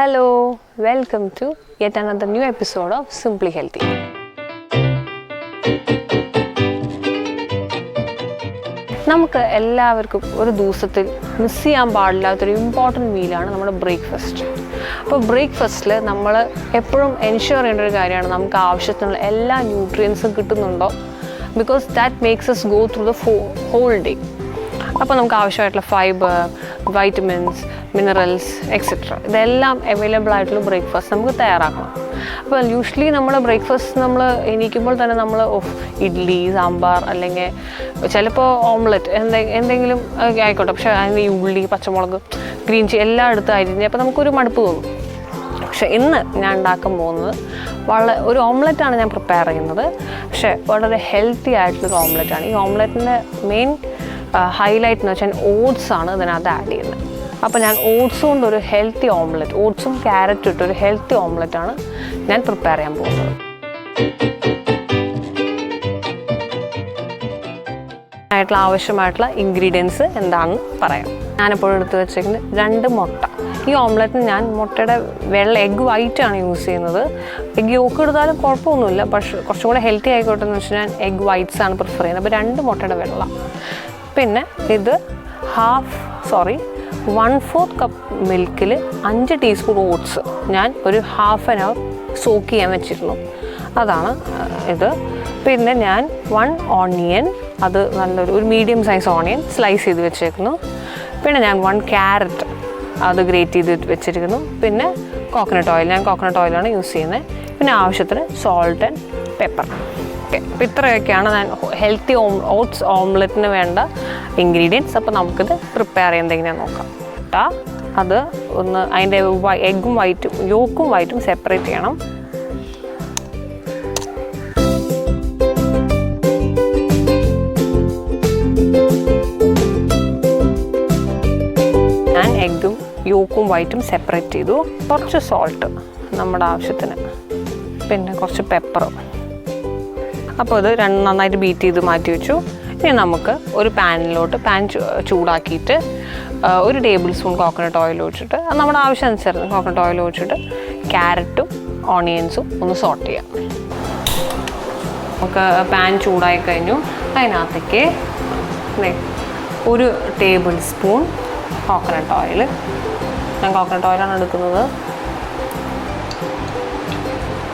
Hello, welcome to yet another new episode of Simply Healthy. നമുക്ക് എല്ലാവർക്കും ഒരു ദിവസത്തിൽ മിസ് ചെയ്യാൻ പാടില്ലാത്തൊരു ഇമ്പോർട്ടൻറ്റ് മീലാണ് നമ്മുടെ ബ്രേക്ക്ഫാസ്റ്റ്. അപ്പോൾ ബ്രേക്ക്ഫാസ്റ്റിൽ നമ്മൾ എപ്പോഴും എൻഷുർ ചെയ്യേണ്ട ഒരു കാര്യമാണ് നമുക്ക് ആവശ്യത്തിനുള്ള എല്ലാ ന്യൂട്രിയൻസും കിട്ടുന്നുണ്ടോ, because that makes us go through the whole day. അപ്പോൾ നമുക്ക് ആവശ്യമായിട്ടുള്ള ഫൈബർ, വൈറ്റമിൻസ്, മിനറൽസ് എക്സെട്ര ഇതെല്ലാം അവൈലബിൾ ആയിട്ടുള്ള ബ്രേക്ക്ഫാസ്റ്റ് നമുക്ക് തയ്യാറാക്കണം. അപ്പോൾ യൂഷ്വലി നമ്മുടെ ബ്രേക്ക്ഫാസ്റ്റ് നമ്മൾ എണീക്കുമ്പോൾ തന്നെ നമ്മൾ ഇഡ്ഡലി, സാമ്പാർ അല്ലെങ്കിൽ ചിലപ്പോൾ ഓംലെറ്റ് എന്തെങ്കിലും ആയിക്കോട്ടെ, പക്ഷേ അതിന് ഈ ഉള്ളി, പച്ചമുളക്, ഗ്രീൻ ചീ എല്ലാം എടുത്ത് അരിഞ്ഞ് അപ്പോൾ നമുക്കൊരു മടുപ്പ് തോന്നും. പക്ഷേ ഇന്ന് ഞാൻ ഉണ്ടാക്കാൻ പോകുന്നത് ഒരു ഓംലെറ്റാണ് ഞാൻ പ്രിപ്പയർ ചെയ്യുന്നത്. പക്ഷേ വളരെ ഹെൽത്തി ആയിട്ടുള്ളൊരു ഓംലെറ്റാണ്. ഈ ഓംലെറ്റിൻ്റെ മെയിൻ ഹൈലൈറ്റ് എന്ന് വെച്ചാൽ ഓട്സ് ആണ് ഇതിനകത്ത് ആഡ് ചെയ്യുന്നത്. അപ്പോൾ ഞാൻ ഓട്സ് കൊണ്ട് ഒരു ഹെൽത്തി ഓംലെറ്റ്, ഓട്സും ക്യാരറ്റും ഇട്ടൊരു ഹെൽത്തി ഓംലെറ്റാണ് ഞാൻ പ്രിപ്പയർ ചെയ്യാൻ പോകുന്നത്. ആവശ്യമായിട്ടുള്ള ഇൻഗ്രീഡിയൻസ് എന്താണെന്ന് പറയാം. ഞാനിപ്പോഴും എടുത്ത് വെച്ചിരിക്കുന്നത് 2 മുട്ട. ഈ ഓംലെറ്റിന് ഞാൻ മുട്ടയുടെ എഗ് വൈറ്റാണ് യൂസ് ചെയ്യുന്നത്. എഗ് യോക്ക് എടുത്താലും കുഴപ്പമൊന്നുമില്ല, പക്ഷേ കുറച്ചും കൂടെ ഹെൽത്തി ആയിക്കോട്ടെ എന്ന് വെച്ചാൽ ഞാൻ എഗ് വൈറ്റ്സ് ആണ് പ്രിഫർ ചെയ്യുന്നത്. അപ്പോൾ 2 മുട്ടയുടെ വെള്ള, പിന്നെ ഇത് 1/4 കപ്പ് മിൽക്കിൽ 5 ടീസ്പൂൺ ഓട്സ് ഞാൻ ഒരു ഹാഫ് ആൻ അവർ സോക്ക് ചെയ്യാൻ വെച്ചിരുന്നു, അതാണ് ഇത്. പിന്നെ ഞാൻ 1 ഓണിയൻ, അത് ഒരു മീഡിയം സൈസ് ഓണിയൻ സ്ലൈസ് ചെയ്ത് വെച്ചേക്കുന്നു. പിന്നെ ഞാൻ 1 ക്യാരറ്റ്, അത് ഗ്രേറ്റ് ചെയ്ത് വെച്ചിരിക്കുന്നു. പിന്നെ കോക്കനട്ട് ഓയിൽ, ഞാൻ കോക്കനട്ട് ഓയിലാണ് യൂസ് ചെയ്യുന്നത്. പിന്നെ ആവശ്യത്തിന് സോൾട്ട് ആൻഡ് പെപ്പർ. ഓക്കെ, അപ്പോൾ ഇത്രയൊക്കെയാണ് ഞാൻ ഹെൽത്തി ഓട്സ് ഓംലെറ്റിന് വേണ്ട ഇൻഗ്രീഡിയൻസ്. അപ്പോൾ നമുക്കിത് പ്രിപ്പയർ ചെയ്യുന്നത് എങ്ങനെയാണെന്ന് നോക്കാം. അത് ഒന്ന് അതിൻ്റെ എഗ്ഗും വൈറ്റും, യോക്കും വൈറ്റും സെപ്പറേറ്റ് ചെയ്യണം. ഞാൻ എഗ്ഗും യോക്കും വൈറ്റും സെപ്പറേറ്റ് ചെയ്തു. കുറച്ച് സോൾട്ട് നമ്മുടെ ആവശ്യത്തിന്, പിന്നെ കുറച്ച് പെപ്പറും. അപ്പോൾ ഇത് നന്നായിട്ട് ബീറ്റ് ചെയ്ത് മാറ്റി വെച്ചു. ഇനി നമുക്ക് ഒരു പാൻ ചൂടാക്കിയിട്ട് 1 ടേബിൾ സ്പൂൺ കോക്കനട്ട് ഓയിൽ ഒഴിച്ചിട്ട്, അത് നമ്മുടെ ആവശ്യാനുസരണം കോക്കനട്ട് ഓയിൽ ഒഴിച്ചിട്ട് ക്യാരറ്റും ഓണിയൻസും ഒന്ന് സോട്ട് ചെയ്യാം. നമുക്ക് പാൻ ചൂടായി കഴിഞ്ഞു. അതിനകത്തേക്ക് 1 ടേബിൾ സ്പൂൺ കോക്കനട്ട് ഓയിൽ, ഞാൻ കോക്കനട്ട് ഓയിലാണ് എടുക്കുന്നത്.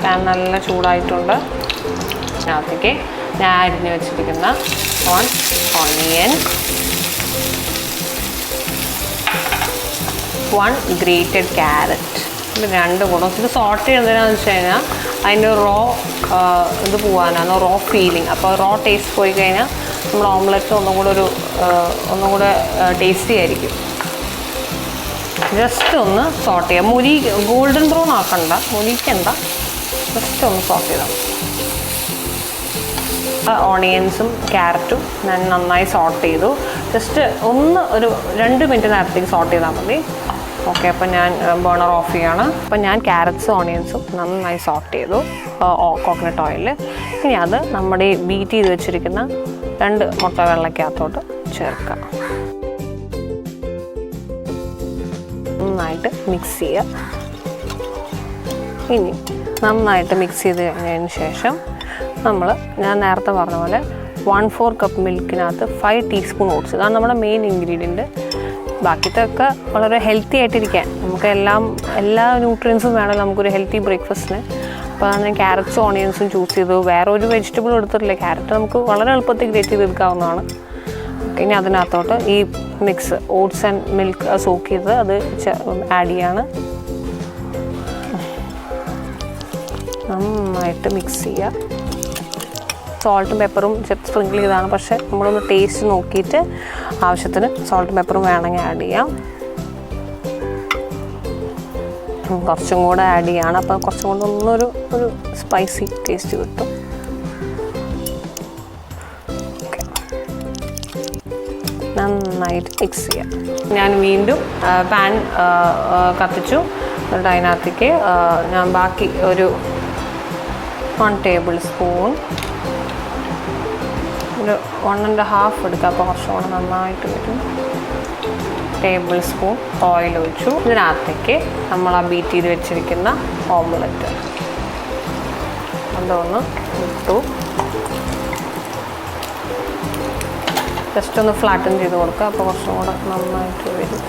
പാൻ നല്ല ചൂടായിട്ടുണ്ട്. അതിനകത്തേക്ക് ഞാൻ അരിഞ്ഞ് വെച്ചിരിക്കുന്ന 1 ഓണിയൻ, 1 ഗ്രേറ്റഡ് ക്യാരറ്റ്, ഇത് 2 കൂടെ ഇത് സോട്ട് ചെയ്യുന്നതിനാന്ന് വെച്ച് കഴിഞ്ഞാൽ അതിൻ്റെ ഇത് പോകാനാണ്, റോ ഫീലിംഗ്. അപ്പോൾ റോ ടേസ്റ്റ് പോയി കഴിഞ്ഞാൽ നമ്മുടെ ഓംലെറ്റ് ഒന്നും കൂടെ ടേസ്റ്റി ആയിരിക്കും. ജസ്റ്റ് ഒന്ന് സോട്ട് ചെയ്യാം. ഗോൾഡൻ ബ്രൗൺ ആക്കണ്ട, മുരിക്കണ്ട, ജസ്റ്റ് ഒന്ന് സോട്ട് ചെയ്താൽ. ഓണിയൻസും ക്യാരറ്റും ഞാൻ നന്നായി സോട്ട് ചെയ്തു. ജസ്റ്റ് ഒരു 2 മിനിറ്റ് നേരത്തേക്ക് സോട്ട് ചെയ്താൽ മതി. ഓക്കെ, അപ്പോൾ ഞാൻ ബേണർ ഓഫ് ചെയ്യാണ്. അപ്പോൾ ഞാൻ ക്യാരറ്റ്സും ഓണിയൻസും നന്നായി സോട്ട് ചെയ്തു കോക്കനട്ട് ഓയിലിൽ. ഇനി അത് നമ്മുടെ ഈ ബീറ്റ് ചെയ്ത് വെച്ചിരിക്കുന്ന 2 മുട്ട വെള്ളക്കകത്തോട്ട് ചേർക്കാം. നന്നായിട്ട് മിക്സ് ചെയ്യുക. ഇനി നന്നായിട്ട് മിക്സ് ചെയ്ത് കഴിഞ്ഞതിന് ശേഷം ഞാൻ നേരത്തെ പറഞ്ഞ പോലെ 1/4 കപ്പ് മിൽക്കിനകത്ത് 5 ടീസ്പൂൺ ഓട്സ്, ഇതാണ് നമ്മുടെ മെയിൻ ഇൻഗ്രീഡിയൻറ്റ്. ബാക്കിയൊക്കെ വളരെ ഹെൽത്തി ആയിട്ടിരിക്കാൻ, നമുക്ക് എല്ലാ ന്യൂട്രിയൻസും വേണമല്ലോ നമുക്കൊരു ഹെൽത്തി ബ്രേക്ക്ഫാസ്റ്റിന്. അപ്പോൾ ഞാൻ ക്യാരറ്റ്സും ഓണിയൻസും ചൂസ് ചെയ്തു. വേറെ ഒരു വെജിറ്റബിൾ എടുത്തിട്ടില്ല. ക്യാരറ്റ് നമുക്ക് വളരെ എളുപ്പത്തിൽ ഗ്രേറ്റ് ചെയ്തെടുക്കാവുന്നതാണ്. ഇനി അതിനകത്തോട്ട് ഈ mix oats and milk soak ചെയ്ത് അത് ആഡ് ചെയ്യാണ്. നന്നായിട്ട് മിക്സ് ചെയ്യുക. സോൾട്ടും പെപ്പറും സ്പ്രിങ്കിൾ ചെയ്താണ്, പക്ഷേ നമ്മളൊന്ന് ടേസ്റ്റ് നോക്കിയിട്ട് ആവശ്യത്തിന് സോൾട്ടും പെപ്പറും വേണമെങ്കിൽ ആഡ് ചെയ്യാം. കുറച്ചും കൂടെ ആഡ് ചെയ്യാണ്, അപ്പോൾ കുറച്ചും കൂടെ ഒരു സ്പൈസി ടേസ്റ്റ് കിട്ടും. നന്നായിട്ട് മിക്സ് ചെയ്യാം. ഞാൻ വീണ്ടും പാൻ കത്തിച്ചു. എന്നിട്ട് അതിനകത്തേക്ക് ഞാൻ ബാക്കി ഒരു 1 ടേബിൾ സ്പൂൺ, ഒരു 1.5 എടുക്കുക. അപ്പോൾ കുറച്ചും കൂടെ നന്നായിട്ട് വരും. ടേബിൾ സ്പൂൺ ഓയിൽ ഒഴിച്ചു. ഇതിനകത്തേക്ക് നമ്മൾ ആ ബീറ്റ് ചെയ്ത് വെച്ചിരിക്കുന്ന ഓംലെറ്റ് അതൊന്ന് ഇട്ടു. ജസ്റ്റ് ഒന്ന് ഫ്ലാറ്റൻ ചെയ്ത് കൊടുക്കുക. അപ്പോൾ കുറച്ചും കൂടെ നന്നായിട്ട് വരും.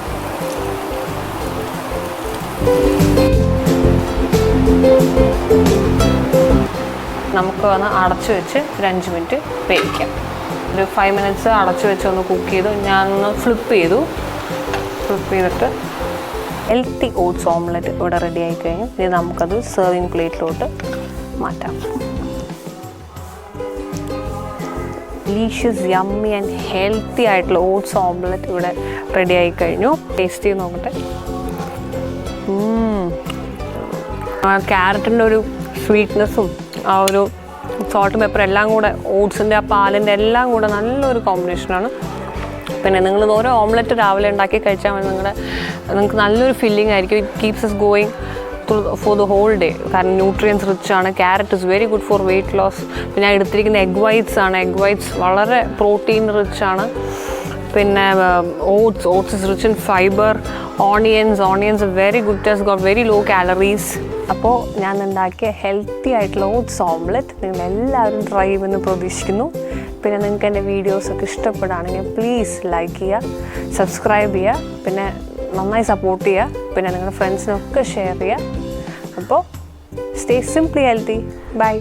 നമുക്ക് വന്ന് അടച്ചു വെച്ച് ഒരു 5 മിനിറ്റ് വേവിക്കാം. ഒരു 5 മിനിറ്റ്സ് അടച്ചു വെച്ച് ഒന്ന് കുക്ക് ചെയ്തു. ഞാനൊന്ന് ഫ്ലിപ്പ് ചെയ്തിട്ട് ഹെൽത്തി ഓട്സ് ഓംലെറ്റ് ഇവിടെ റെഡി ആയി കഴിഞ്ഞു. ഇത് നമുക്കത് സെർവിങ് പ്ലേറ്റിലോട്ട് മാറ്റാം. ഡെലീഷ്യസ് യമ്മി ആൻഡ് ഹെൽത്തി ആയിട്ടുള്ള ഓട്സ് ഓംലെറ്റ് ഇവിടെ റെഡി ആയി കഴിഞ്ഞു. ടേസ്റ്റ് ചെയ്ത് നോക്കട്ടെ. ക്യാരറ്റിൻ്റെ ഒരു സ്വീറ്റ്നെസ്സും ആ ഒരു സോൾട്ട് പെപ്പർ എല്ലാം കൂടെ ഓട്സിൻ്റെ ആ പാലിൻ്റെ എല്ലാം കൂടെ നല്ലൊരു കോമ്പിനേഷനാണ്. പിന്നെ നിങ്ങൾ ഓരോ ഓംലെറ്റ് രാവിലെ ഉണ്ടാക്കി കഴിച്ചാൽ മതി. നിങ്ങൾക്ക് നല്ലൊരു ഫീലിംഗ് ആയിരിക്കും. It keeps us going for the whole day. കാരണം ന്യൂട്രിയൻസ് റിച്ച് ആണ്. Carrot is very good for weight loss. പിന്നെ ഞാൻ എടുത്തിരിക്കുന്ന എഗ് വൈറ്റ്സ് ആണ്. എഗ് വൈറ്റ്സ് വളരെ പ്രോട്ടീൻ റിച്ച് ആണ്. പിന്നെ oats is rich in fibre. Onions very good. Test got very low calories. അപ്പോൾ ഞാൻ ഉണ്ടാക്കിയ ഹെൽത്തി ആയിട്ടുള്ള ഓട്സ് ഓംലെറ്റ് നിങ്ങൾ എല്ലാവരും ട്രൈ ചെയ്യുമെന്ന് പ്രതീക്ഷിക്കുന്നു. പിന്നെ നിങ്ങൾക്ക് എൻ്റെ വീഡിയോസൊക്കെ ഇഷ്ടപ്പെടുകയാണെങ്കിൽ പ്ലീസ് ലൈക്ക് ചെയ്യുക, സബ്സ്ക്രൈബ് ചെയ്യുക, പിന്നെ നന്നായി സപ്പോർട്ട് ചെയ്യുക. പിന്നെ നിങ്ങളുടെ ഫ്രണ്ട്സിനൊക്കെ ഷെയർ ചെയ്യുക. അപ്പോൾ സ്റ്റേ സിംപ്ലി ഹെൽത്തി. ബൈ.